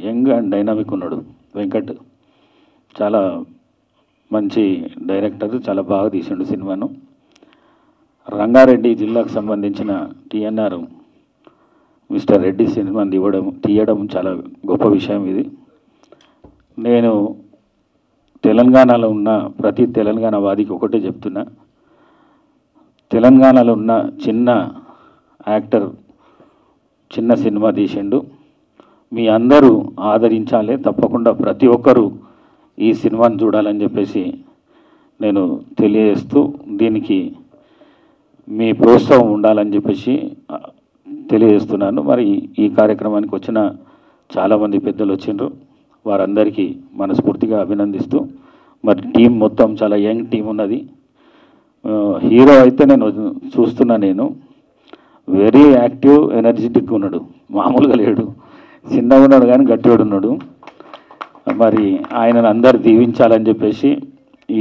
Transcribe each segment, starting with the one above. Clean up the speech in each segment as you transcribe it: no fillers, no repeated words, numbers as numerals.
Young and dynamic ఉన్నాడు వెంకట్. చాలా మంచి డైరెక్టర్, చాలా బాగా తీసిండు సినిమాను. రంగారెడ్డి జిల్లాకు సంబంధించిన టీఎన్ఆర్ మిస్టర్ రెడ్డి సినిమాని తీయడం చాలా గొప్ప విషయం ఇది. నేను తెలంగాణలో ఉన్న ప్రతి తెలంగాణ వాదికి ఒకటే చెప్తున్నా, తెలంగాణలో ఉన్న చిన్న యాక్టర్ చిన్న సినిమా తీసిండు, మీ అందరూ ఆదరించాలి, తప్పకుండా ప్రతి ఒక్కరూ ఈ సినిమాని చూడాలని చెప్పేసి నేను తెలియజేస్తూ, దీనికి మీ ప్రోత్సాహం ఉండాలని చెప్పేసి తెలియజేస్తున్నాను. మరి ఈ కార్యక్రమానికి వచ్చిన చాలామంది పెద్దలు వచ్చిండ్రు, వారందరికీ మనస్ఫూర్తిగా అభినందిస్తూ, మరి టీం మొత్తం చాలా యంగ్ టీం ఉన్నది. హీరో అయితే నేను చూస్తున్నా, నేను వెరీ యాక్టివ్ ఎనర్జెటిక్ ఉన్నాడు, మామూలుగా లేడు, చిన్నగా ఉన్నాడు కానీ గట్టివాడు ఉన్నాడు. మరి ఆయనను అందరు దీవించాలని చెప్పేసి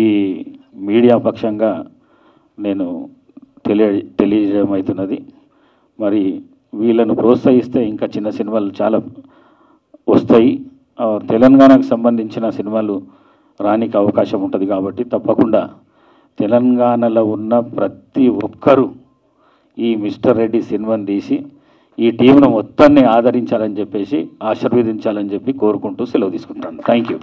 ఈ మీడియా పక్షంగా నేను తెలియజేయడం అవుతున్నది. మరి వీళ్ళను ప్రోత్సహిస్తే ఇంకా చిన్న సినిమాలు చాలా వస్తాయి. తెలంగాణకు సంబంధించిన సినిమాలు రానికి అవకాశం ఉంటుంది కాబట్టి తప్పకుండా తెలంగాణలో ఉన్న ప్రతి ఒక్కరూ ఈ మిస్టర్ రెడ్డి సినిమాని తీసి ఈ టీంను మొత్తాన్ని ఆదరించాలని చెప్పేసి, ఆశీర్వదించాలని చెప్పి కోరుకుంటూ సెలవు తీసుకుంటాను. Thank you.